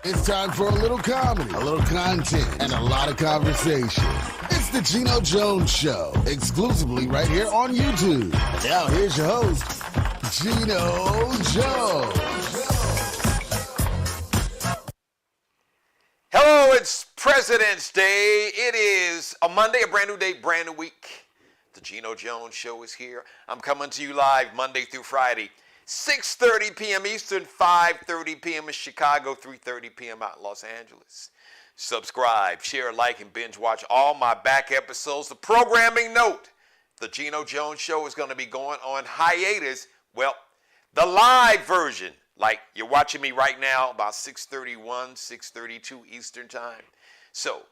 It's time for a little comedy, a little content, and a lot of conversation. It's the Geno Jones Show, exclusively right here on YouTube. And now here's your host, Geno Jones. Hello, it's President's Day. It is a Monday, a brand new day, brand new week. The Geno Jones Show is here. I'm coming to you live Monday through Friday, 6:30 p.m. Eastern, 5:30 p.m. in Chicago, 3:30 p.m. out in Los Angeles. Subscribe, share, like, and binge watch all my back episodes. The programming note, the Geno Jones Show is going to be going on hiatus. Well, the live version, like you're watching me right now, about 6:31, 6:32 Eastern time. So,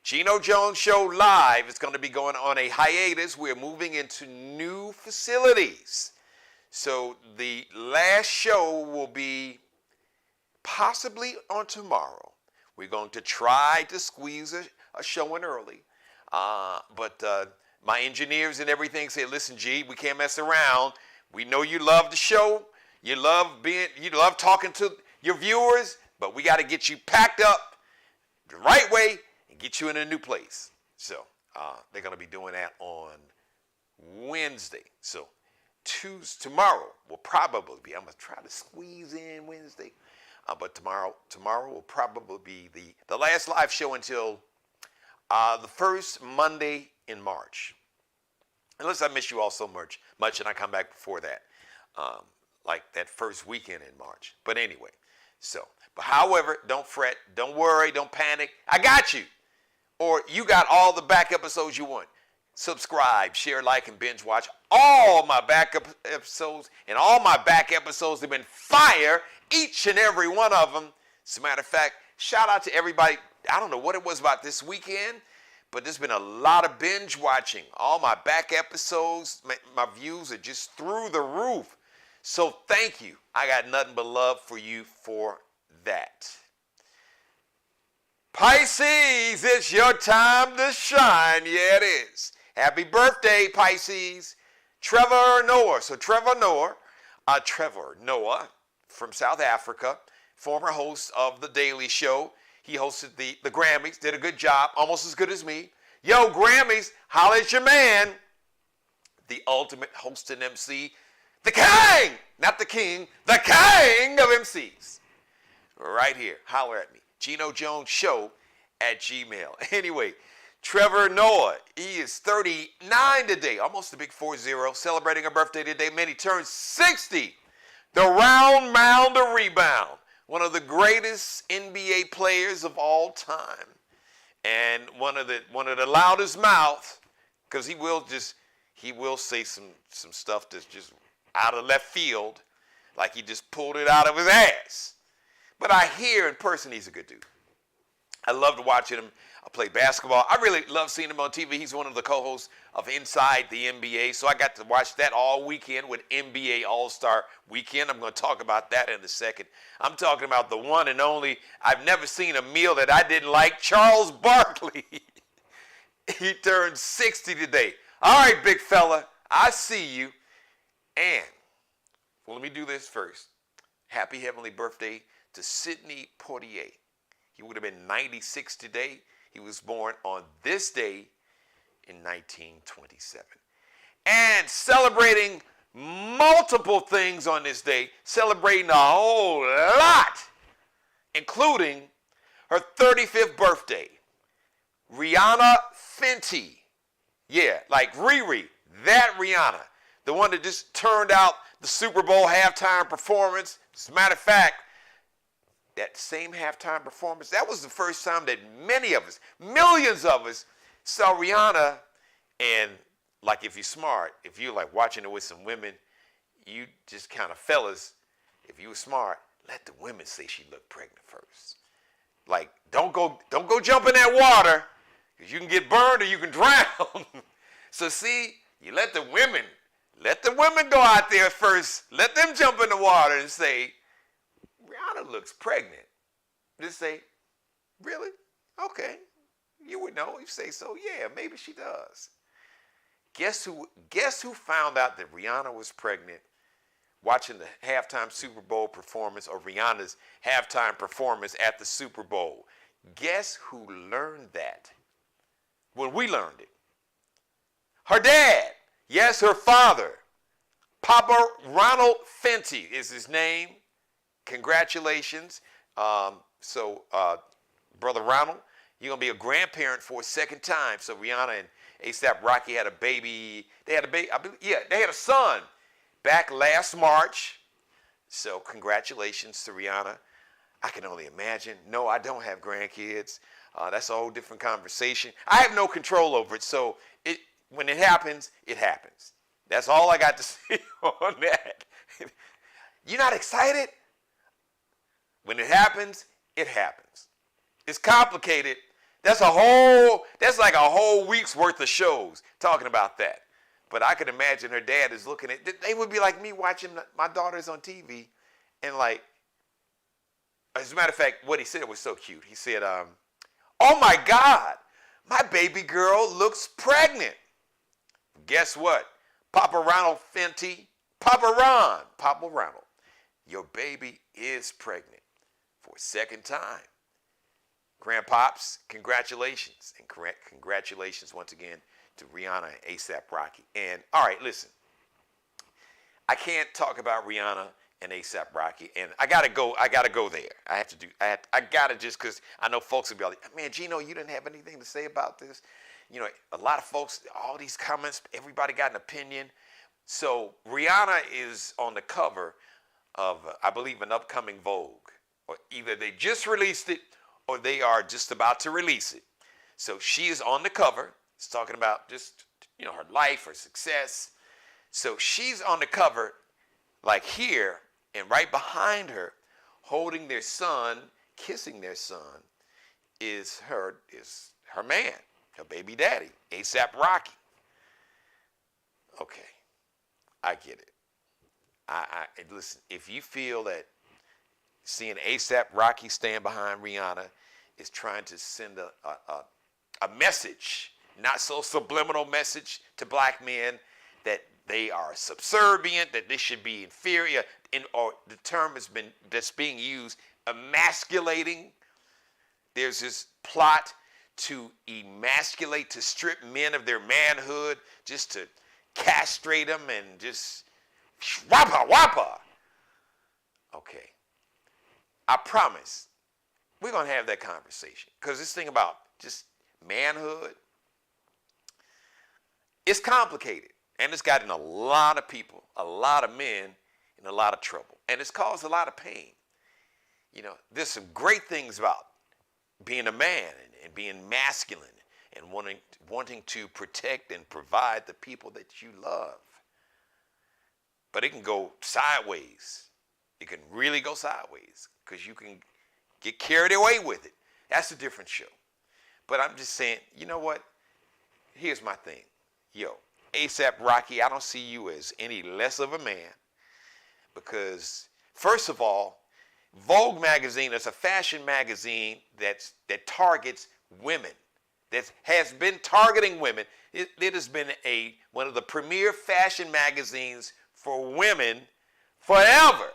Geno Jones Show Live is going to be going on a hiatus. We're moving into new facilities. So the last show will be possibly on tomorrow. We're going to try to squeeze a show in early. But my engineers and everything say, listen, G, we can't mess around. We know you love the show. You love talking to your viewers, but we got to get you packed up the right way and get you in a new place. So they're going to be doing that on Wednesday. So tomorrow will probably be, I'm going to try to squeeze in Wednesday, but tomorrow will probably be the last live show until the first Monday in March. Unless I miss you all so much and I come back before that, like that first weekend in March. But anyway, but however, don't fret, don't worry, don't panic. I got you. Or you got all the back episodes you want. Subscribe, share, like, and binge watch all my backup episodes. And all my back episodes have been fire, each and every one of them. As a matter of fact, shout out to everybody. I don't know what it was about this weekend, but there's been a lot of binge watching. All my back episodes, my views are just through the roof. So thank you. I got nothing but love for you for that. Pisces, it's your time to shine. Yeah, it is. Happy birthday, Pisces. Trevor Noah. So Trevor Noah from South Africa, former host of The Daily Show. He hosted the Grammys, did a good job, almost as good as me. Yo, Grammys, holla at your man. The ultimate host and MC, the king, not the king, the king of MCs. Right here, holler at me. Geno Jones Show at Gmail. Anyway, Trevor Noah, he is 39 today, almost a big 40, celebrating a birthday today. Man, he turned 60. The round mound of rebound, one of the greatest NBA players of all time, and one of the loudest mouths, because he will say some stuff that's just out of left field, like he just pulled it out of his ass. But I hear in person he's a good dude. I loved watching him play basketball. I really love seeing him on TV. He's one of the co-hosts of Inside the NBA, so I got to watch that all weekend with NBA All-Star Weekend. I'm going to talk about that in a second. I'm talking about the one and only, I've never seen a meal that I didn't like, Charles Barkley. He turned 60 today. All right, big fella, I see you. And, well, let me do this first. Happy heavenly birthday to Sidney Poitier. He would have been 96 today. He was born on this day in 1927. And celebrating multiple things on this day, celebrating a whole lot, including her 35th birthday. Rihanna Fenty. Yeah, like Riri, that Rihanna. The one that just turned out the Super Bowl halftime performance. As a matter of fact, that same halftime performance, that was the first time that many of us, millions of us, saw Rihanna. And like if you're smart, if you're like watching it with some women, you just kind of fellas, if you were smart, let the women say she looked pregnant first. Like don't go jump in that water, because you can get burned or you can drown. So see, you let the women go out there first. Let them jump in the water and say, Rihanna looks pregnant. Just say, really? Okay. You would know. You say so. Yeah, maybe she does. Guess who found out that Rihanna was pregnant watching the halftime Super Bowl performance or Rihanna's halftime performance at the Super Bowl. Guess who learned that? When we learned it. Her dad. Yes, her father. Papa Ronald Fenty is his name. Congratulations. Brother Ronald, you're going to be a grandparent for a second time. So Rihanna and A$AP Rocky had a baby. They had a baby. They had a son back last March. So congratulations to Rihanna. I can only imagine. No, I don't have grandkids. That's a whole different conversation. I have no control over it. So when it happens, it happens. That's all I got to say on that. You're not excited? When it happens, it happens. It's complicated. That's like a whole week's worth of shows talking about that. But I can imagine her dad is looking at, they would be like me watching my daughters on TV and like, as a matter of fact, what he said was so cute. He said, oh my God, my baby girl looks pregnant. Guess what? Papa Ronald Fenty, Papa Ronald, your baby is pregnant for a second time. Grandpops, congratulations. And congratulations once again to Rihanna and A$AP Rocky. And all right, listen. I can't talk about Rihanna and A$AP Rocky, and I gotta go there. I gotta just because I know folks will be like, man, Geno, you didn't have anything to say about this. You know, a lot of folks, all these comments, everybody got an opinion. So Rihanna is on the cover of, I believe, an upcoming Vogue. Or either they just released it or they are just about to release it. So she is on the cover. It's talking about just, her life, her success. So she's on the cover, like here, and right behind her, holding their son, kissing their son, is her man, her baby daddy, A$AP Rocky. Okay, I get it. Listen, if you feel that seeing A$AP Rocky stand behind Rihanna is trying to send a message, not so subliminal message to black men that they are subservient, that they should be inferior, or the term that's being used, emasculating. There's this plot to emasculate, to strip men of their manhood, just to castrate them and just whoppa. Okay. I promise we're going to have that conversation because this thing about just manhood, it's complicated and it's gotten a lot of people, a lot of men in a lot of trouble, and it's caused a lot of pain. There's some great things about being a man and being masculine and wanting to protect and provide the people that you love. But it can go sideways. It can really go sideways because you can get carried away with it. That's a different show. But I'm just saying, you know what? Here's my thing. A$AP Rocky, I don't see you as any less of a man because, first of all, Vogue magazine is a fashion magazine that targets women, that has been targeting women. It has been one of the premier fashion magazines for women forever.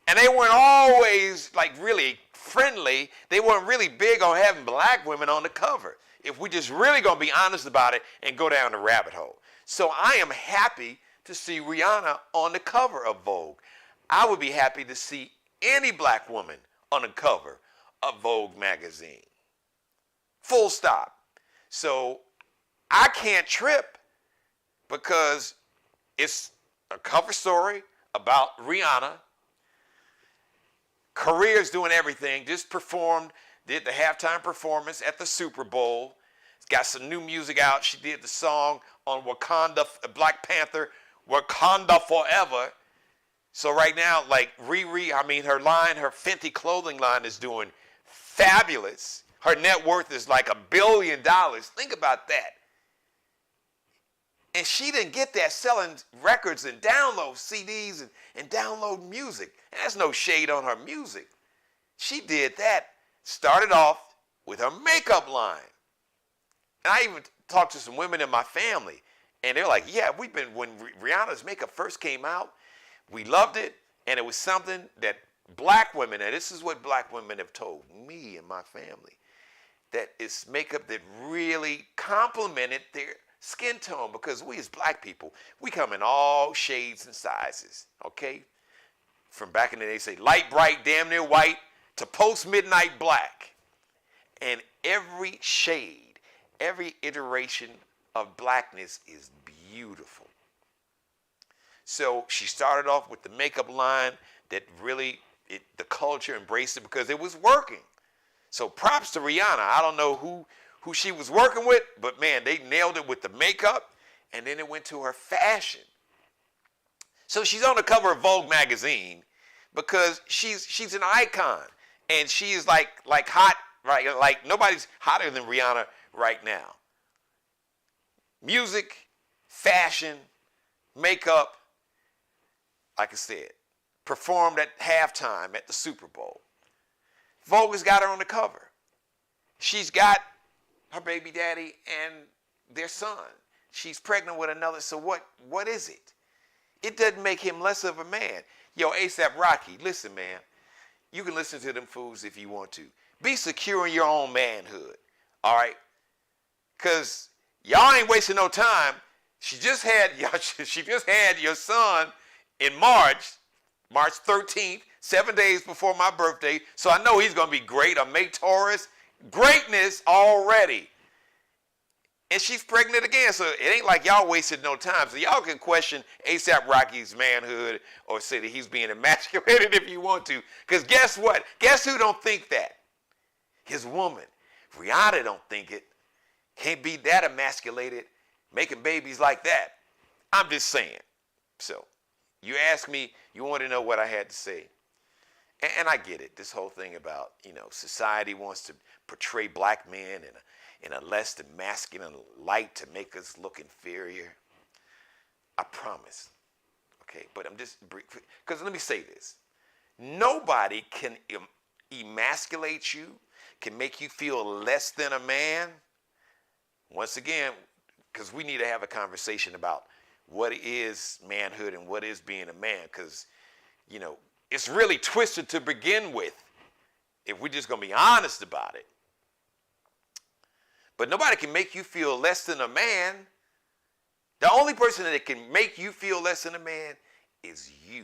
And they weren't always really friendly. They weren't really big on having black women on the cover. If we just really gonna be honest about it and go down the rabbit hole. So I am happy to see Rihanna on the cover of Vogue. I would be happy to see any black woman on the cover of Vogue magazine. Full stop. So I can't trip because it's a cover story about Rihanna. Career's doing everything. Just did the halftime performance at the Super Bowl. Got some new music out. She did the song on Wakanda, Black Panther, Wakanda Forever. So right now, her Fenty clothing line is doing fabulous. Her net worth is like $1 billion. Think about that. And she didn't get that selling records and download CDs and download music. And that's no shade on her music. She did that, started off with her makeup line. And I even talked to some women in my family, and they're like, yeah, when Rihanna's makeup first came out, We loved it, and it was something that black women, and this is what black women have told me and my family, that it's makeup that really complemented their skin tone, because we as black people, we come in all shades and sizes, okay? From back in the day, say light, bright, damn near white, to post-midnight black. And every shade, every iteration of blackness is beautiful. So she started off with the makeup line that really, the culture embraced it because it was working. So props to Rihanna. I don't know who she was working with, but man, they nailed it with the makeup, and then it went to her fashion. So she's on the cover of Vogue magazine because she's an icon, and she is like hot, right? Like nobody's hotter than Rihanna right now. Music, fashion, makeup, like I said, performed at halftime at the Super Bowl. Vogue has got her on the cover. She's got her baby daddy and their son. She's pregnant with another. So what is it? It doesn't make him less of a man. Yo, A$AP Rocky, listen, man. You can listen to them fools if you want to. Be secure in your own manhood, all right? Because y'all ain't wasting no time. She just had your son in March 13th, 7 days before my birthday. So I know he's going to be great. A May Taurus. Greatness already. And she's pregnant again. So it ain't like y'all wasted no time. So y'all can question A$AP Rocky's manhood or say that he's being emasculated if you want to. Because guess what? Guess who don't think that? His woman. Rihanna don't think it. Can't be that emasculated, making babies like that. I'm just saying. So you ask me, you want to know what I had to say. And I get it. This whole thing about, society wants to portray black men in a less than masculine light to make us look inferior. I promise. Okay, but I'm just, because let me say this. Nobody can emasculate you, can make you feel less than a man. Once again, because we need to have a conversation about what is manhood and what is being a man, because, it's really twisted to begin with, if we're just going to be honest about it. But nobody can make you feel less than a man. The only person that can make you feel less than a man is you,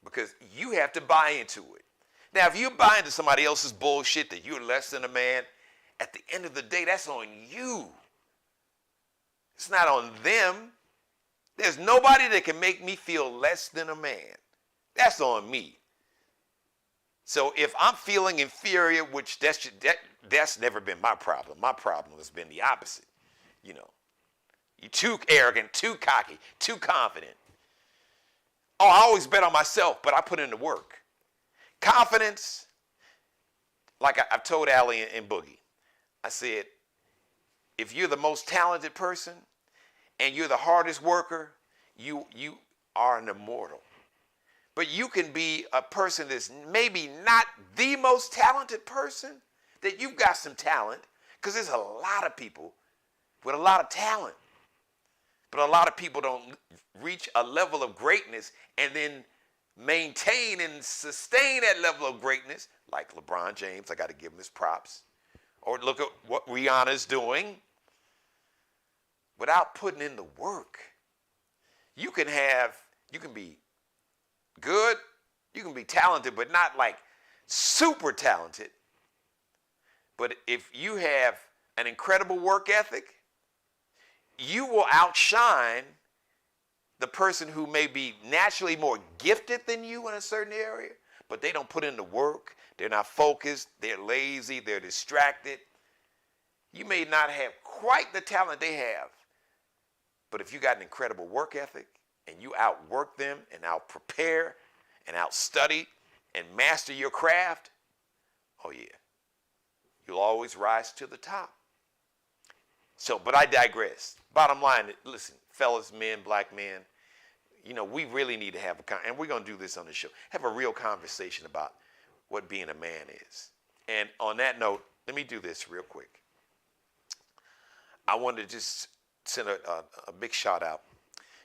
because you have to buy into it. Now, if you buy into somebody else's bullshit that you're less than a man, at the end of the day, that's on you. It's not on them. There's nobody that can make me feel less than a man. That's on me. So if I'm feeling inferior, which that's never been my problem. My problem has been the opposite. You're too arrogant, too cocky, too confident. Oh, I always bet on myself, but I put in the work. Confidence, like I've told Allie and Boogie, I said, if you're the most talented person and you're the hardest worker, you are an immortal. But you can be a person that's maybe not the most talented person, that you've got some talent, because there's a lot of people with a lot of talent. But a lot of people don't reach a level of greatness and then maintain and sustain that level of greatness, like LeBron James. I got to give him his props. Or look at what Rihanna's doing without putting in the work. You can be good, you can be talented, but not like super talented. But if you have an incredible work ethic, you will outshine the person who may be naturally more gifted than you in a certain area, but they don't put in the work. They're not focused. They're lazy. They're distracted. You may not have quite the talent they have, but if you got an incredible work ethic and you outwork them and out-prepare and out-study and master your craft, oh yeah, you'll always rise to the top. So, but I digress. Bottom line, listen, fellas, men, black men, we really need to have and we're going to do this on the show, have a real conversation about what being a man is. And on that note, let me do this real quick. I wanted to just send a big shout out.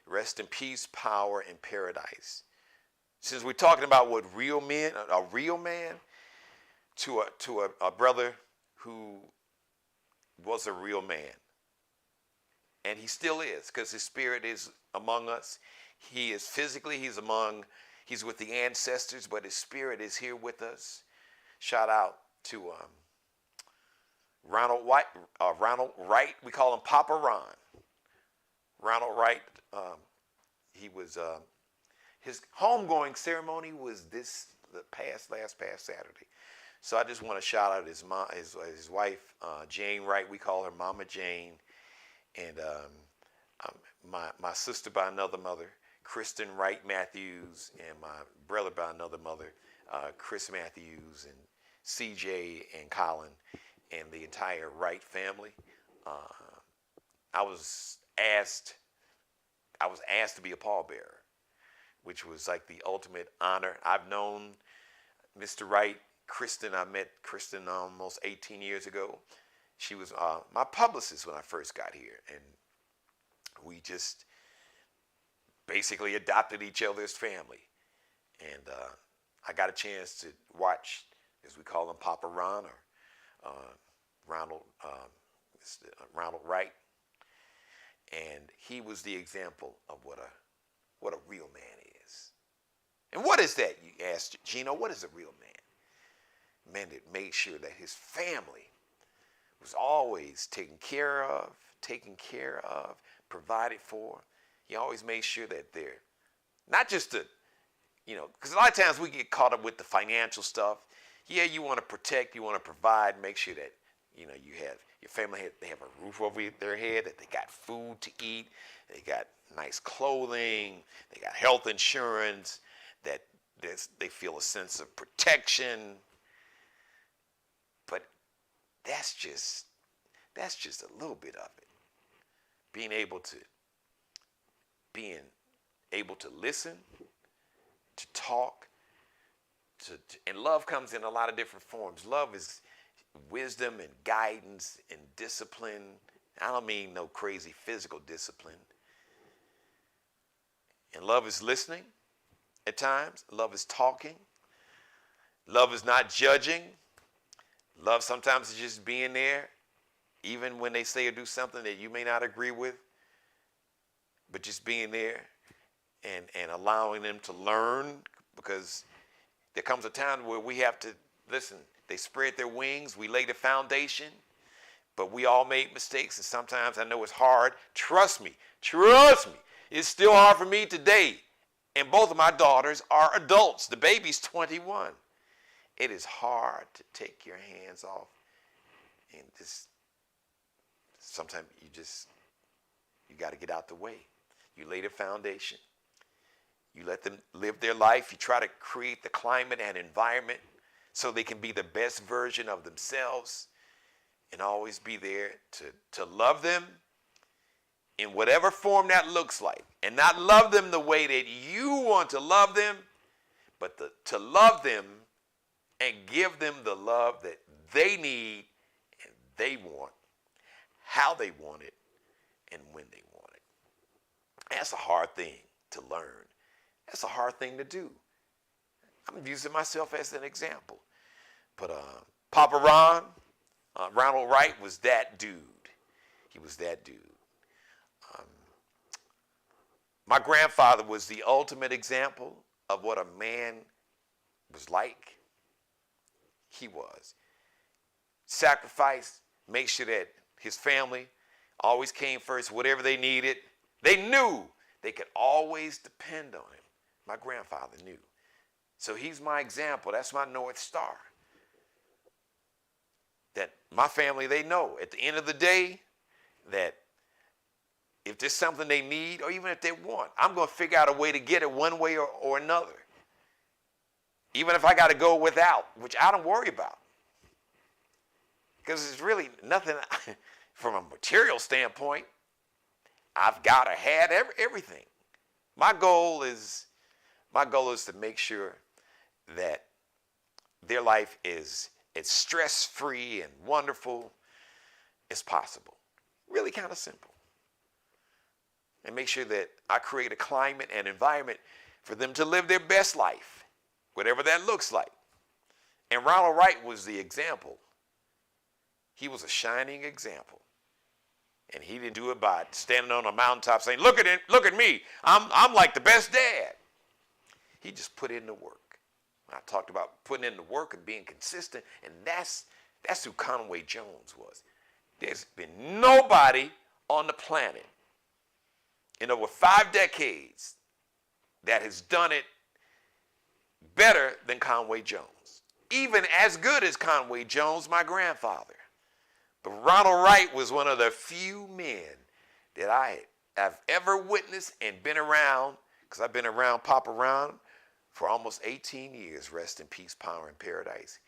Rest in peace, power, and paradise. Since we're talking about what real men, a real man, to a brother who was a real man. And he still is, because his spirit is among us. He is physically, he's with the ancestors, but his spirit is here with us. Shout out to Ronald Wright. We call him Papa Ron. Ronald Wright, he was, his homegoing ceremony was last past Saturday. So I just want to shout out his wife, Jane Wright. We call her Mama Jane. And my sister by another mother, Kristen Wright Matthews, and my brother by another mother, Chris Matthews, and CJ and Colin, and the entire Wright family. I was asked to be a pallbearer, which was like the ultimate honor. I've known Mr. Wright, Kristen. I met Kristen almost 18 years ago. She was my publicist when I first got here, and we just basically adopted each other's family. And I got a chance to watch, as we call him, Papa Ron, or Ronald Wright, and he was the example of what a real man is. And what is that? You asked Geno. What is a real man? Man that made sure that his family was always taken care of, provided for. He always made sure that they're not just because a lot of times we get caught up with the financial stuff. Yeah, you want to protect, you want to provide, make sure that you have your family, they have a roof over their head, that they got food to eat, they got nice clothing, they got health insurance, that they feel a sense of protection. But that's just a little bit of it. Being able to listen, to talk, and love comes in a lot of different forms. Love is wisdom and guidance and discipline. I don't mean no crazy physical discipline. And love is listening at times. Love is talking. Love is not judging. Love sometimes is just being there, even when they say or do something that you may not agree with, but just being there and allowing them to learn, because there comes a time where we have to listen. They spread their wings, we lay the foundation, but we all made mistakes, and sometimes I know it's hard. Trust me, it's still hard for me today. And both of my daughters are adults. The baby's 21. It is hard to take your hands off, and just sometimes you got to get out the way. You lay the foundation. You let them live their life. You try to create the climate and environment so they can be the best version of themselves, and always be there to love them in whatever form that looks like, and not love them the way that you want to love them, but to love them and give them the love that they need and they want, how they want it, and when they want it. That's a hard thing to learn. That's a hard thing to do. I'm using myself as an example. But Papa Ron, Ronald Wright was that dude. He was that dude. My grandfather was the ultimate example of what a man was like. He was. Sacrifice, make sure that his family always came first, whatever they needed. They knew they could always depend on him. My grandfather knew. So he's my example. That's my North Star. That my family, they know at the end of the day that if there's something they need, or even if they want, I'm going to figure out a way to get it one way or another. Even if I got to go without, which I don't worry about. Because it's really nothing from a material standpoint. I've got to have everything. My goal is to make sure that their life is as stress-free and wonderful as possible. Really kind of simple. and make sure that I create a climate and environment for them to live their best life, whatever that looks like. And Ronald Wright was the example. He was a shining example. And he didn't do it by standing on a mountaintop saying, look at it, look at me. I'm like the best dad. He just put in the work. I talked about putting in the work and being consistent, and that's who Conway Jones was. There's been nobody on the planet in over 5 decades that has done it better than Conway Jones. Even as good as Conway Jones, my grandfather. But Ronald Wright was one of the few men that I have ever witnessed and been around, because I've been around Papa Ron for almost 18 years. Rest in peace, power in paradise.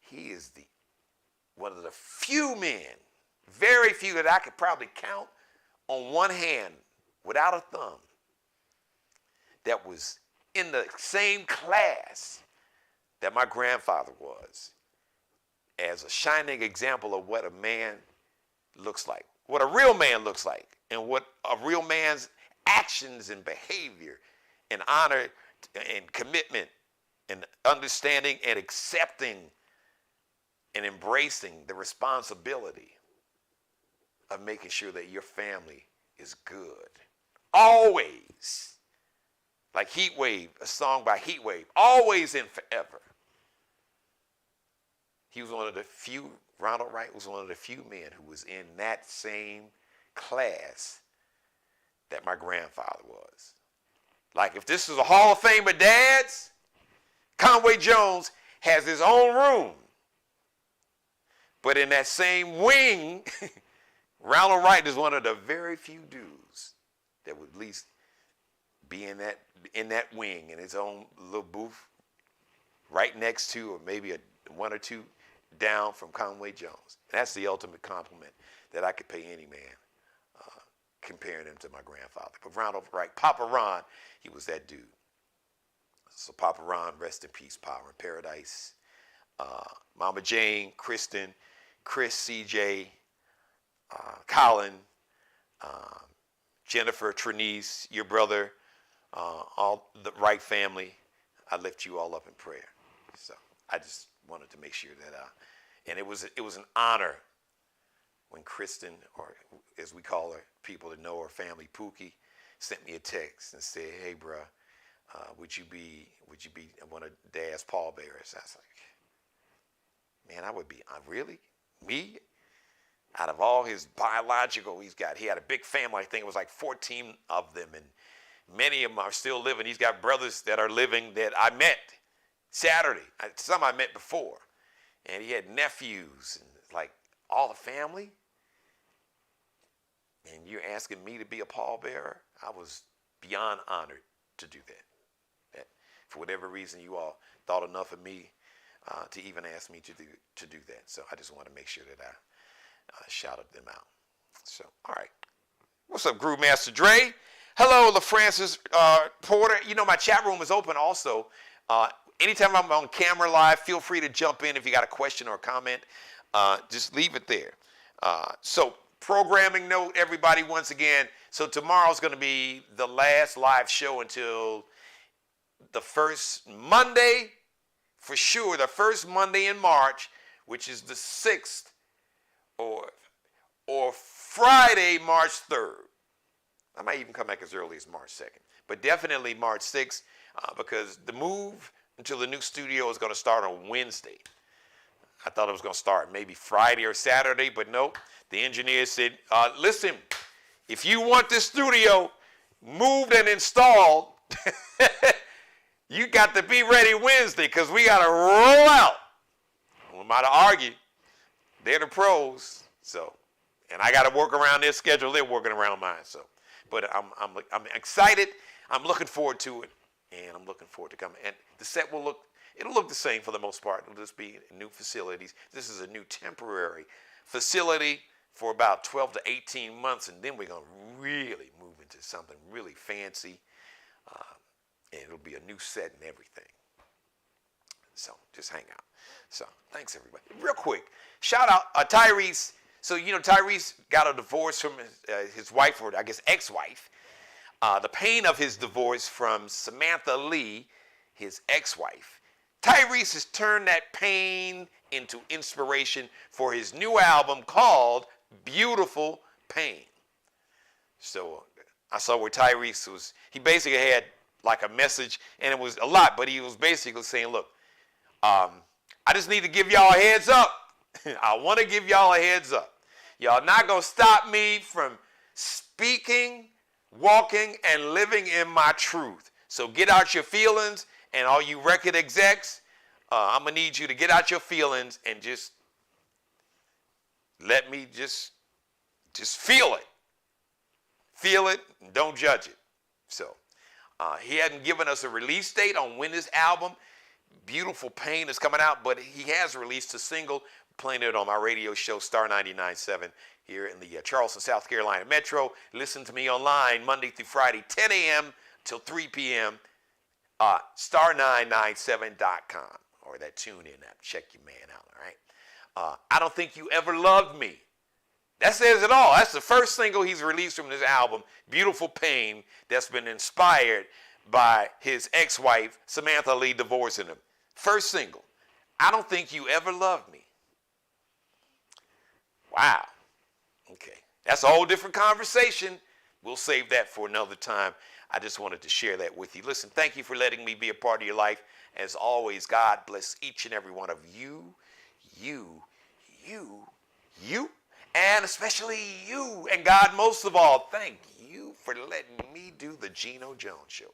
He is one of the few men, very few, that I could probably count on one hand without a thumb, that was in the same class that my grandfather was, as a shining example of what a man looks like, what a real man looks like, and what a real man's actions and behavior and honor and commitment and understanding and accepting and embracing the responsibility of making sure that your family is good. Always. Like Heat Wave, a song by Heat Wave, always and forever. He was one of the few, Ronald Wright was one of the few men who was in that same class that my grandfather was. Like if this is a Hall of Fame of dads, Conway Jones has his own room. But in that same wing, Ronald Wright is one of the very few dudes that would at least be in that wing, in his own little booth, right next to, or maybe one or two down from Conway Jones. And that's the ultimate compliment that I could pay any man, comparing him to my grandfather. But Ronald Wright, Papa Ron, he was that dude. So Papa Ron, rest in peace, power in paradise. Mama Jane, Kristen, Chris, CJ, Colin, Jennifer, Trinice, your brother, all the Wright family, I lift you all up in prayer. So I just wanted to make sure that, and it was an honor when Kristen, or as we call her, people that know her family, Pookie, sent me a text and said, "Hey, bruh, would you be one of Dad's pallbearers?" I was like, man, I would be. Really? Me? Out of all his biological, he had a big family. I think it was like 14 of them, and many of them are still living. He's got brothers that are living that I met Saturday. Some I met before. And he had nephews, and like all the family. And you're asking me to be a pallbearer? I was beyond honored to do that. For whatever reason, you all thought enough of me to even ask me to do that. So I just want to make sure that I shouted them out. So, all right. What's up, Groove Master Dre? Hello, LaFrancis Porter. You know, my chat room is open also. Anytime I'm on camera live, feel free to jump in if you got a question or a comment. Just leave it there. So, programming note, everybody, once again. So, tomorrow's going to be the last live show until the first Monday, for sure, the first Monday in March, which is the 6th, or Friday, March 3rd. I might even come back as early as March 2nd. But definitely March 6th, because the move until the new studio is going to start on Wednesday. I thought it was going to start maybe Friday or Saturday, but nope. The engineer said, listen, if you want this studio moved and installed, you got to be ready Wednesday, because we got to roll out. I'm about to argue. They're the pros, so, and I got to work around their schedule. They're working around mine, so. But I'm excited. I'm looking forward to it, and I'm looking forward to coming. And the set it'll look the same for the most part. It'll just be new facilities. This is a new temporary facility for about 12 to 18 months, and then we're going to really move into something really fancy, and it'll be a new set and everything. So just hang out. So thanks, everybody. Real quick, shout out Tyrese. So, you know, Tyrese got a divorce from his wife, or I guess ex-wife. the pain of his divorce from Samantha Lee, his ex-wife. Tyrese has turned that pain into inspiration for his new album called Beautiful Pain. So I saw where Tyrese was, he basically had like a message, and it was a lot, but he was basically saying, look, I just need to give y'all a heads up. I want to give y'all a heads up. Y'all not going to stop me from speaking, walking, and living in my truth. So get out your feelings, and all you record execs, I'm going to need you to get out your feelings and just let me just feel it. Feel it, and don't judge it. So he hadn't given us a release date on when this album, Beautiful Pain, is coming out, but he has released a single, playing it on my radio show, Star 99.7, here in the Charleston, South Carolina Metro. Listen to me online Monday through Friday, 10 a.m. till 3 p.m., star997.com, or that TuneIn app. Check your man out, all right? I Don't Think You Ever Loved Me. That says it all. That's the first single he's released from this album, Beautiful Pain, that's been inspired by his ex-wife, Samantha Lee, divorcing him. First single, I Don't Think You Ever Loved Me. Wow. Okay. That's a whole different conversation. We'll save that for another time. I just wanted to share that with you. Listen, thank you for letting me be a part of your life. As always, God bless each and every one of you, and especially you. And God, most of all, thank you for letting me do the Geno Jones Show.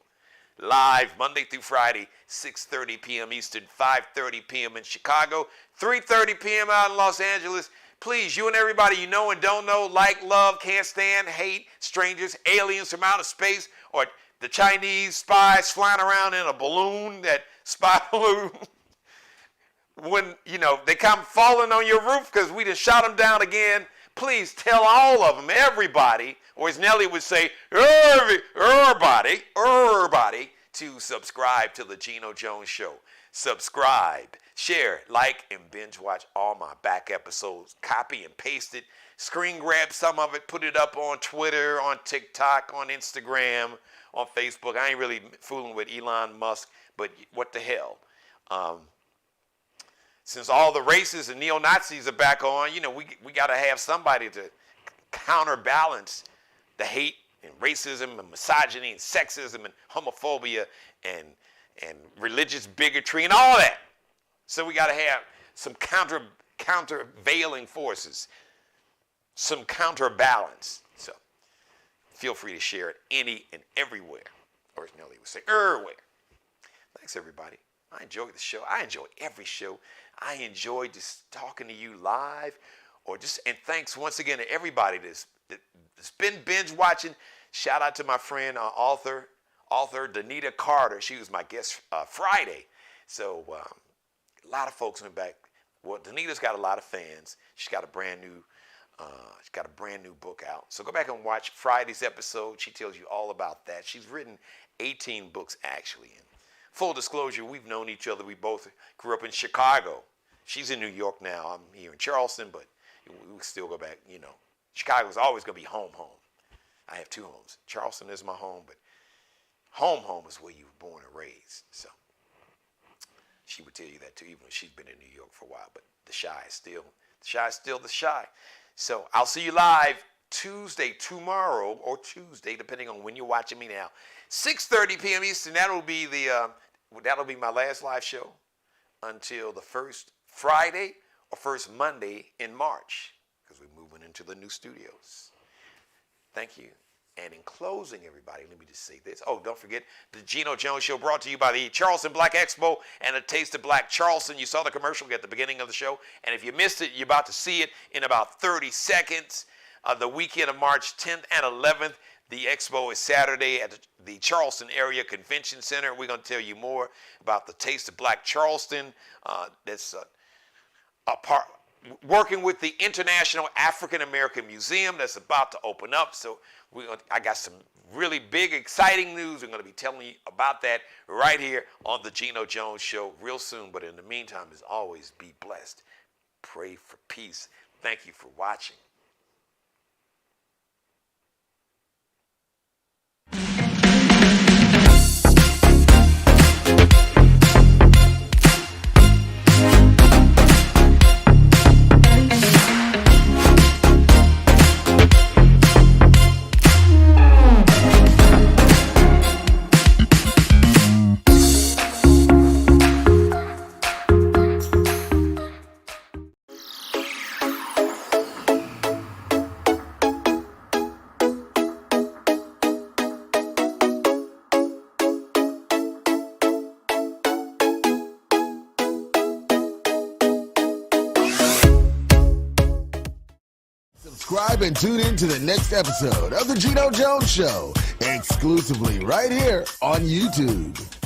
Live Monday through Friday, 6:30 p.m. Eastern, 5:30 p.m. in Chicago, 3:30 p.m. out in Los Angeles. Please, you and everybody you know and don't know, like, love, can't stand, hate, strangers, aliens from outer space, or the Chinese spies flying around in a balloon, that spy balloon. When, they come falling on your roof because we just shot them down again, please tell all of them, everybody, or as Nelly would say, everybody, to subscribe to the Geno Jones Show. Subscribe, share, like, and binge watch all my back episodes. Copy and paste it. Screen grab some of it, put it up on Twitter, on TikTok, on Instagram, on Facebook. I ain't really fooling with Elon Musk, but what the hell. Since all the racists and neo-Nazis are back on, we got to have somebody to counterbalance the hate and racism and misogyny and sexism and homophobia and religious bigotry and all that. So we got to have some countervailing forces, some counterbalance. So feel free to share it any and everywhere, or as Nelly would say, everywhere. Thanks, everybody. I enjoy the show. I enjoy every show. I enjoy just talking to you live, and thanks once again to everybody that's been binge watching. Shout out to my friend, author Danita Carter. She was my guest Friday. So a lot of folks went back. Well, Danita's got a lot of fans. She's got a brand new book out. So go back and watch Friday's episode. She tells you all about that. She's written 18 books actually. And full disclosure, we've known each other. We both grew up in Chicago. She's in New York now. I'm here in Charleston, but we still go back, Chicago's always going to be home. I have two homes. Charleston is my home, but home is where you were born and raised. So she would tell you that too, even though she's been in New York for a while. But the Chi is still the Chi. So I'll see you live tomorrow or Tuesday, depending on when you're watching me now. 6:30 p.m. Eastern. That'll be my last live show until the first Friday or first Monday in March, because we're moving into the new studios. Thank you. And in closing, everybody, let me just say this. Oh, don't forget the Geno Jones Show, brought to you by the Charleston Black Expo and a Taste of Black Charleston. You saw the commercial at the beginning of the show, and if you missed it, you're about to see it in about 30 seconds. The weekend of March 10th and 11th. The expo is Saturday at the Charleston Area Convention Center. We're going to tell you more about the Taste of Black Charleston. That's working with the International African American Museum that's about to open up. So I got some really big, exciting news. We're going to be telling you about that right here on the Geno Jones Show real soon. But in the meantime, as always, be blessed. Pray for peace. Thank you for watching. subscribe and tune in to the next episode of The Geno Jones Show, exclusively right here on YouTube.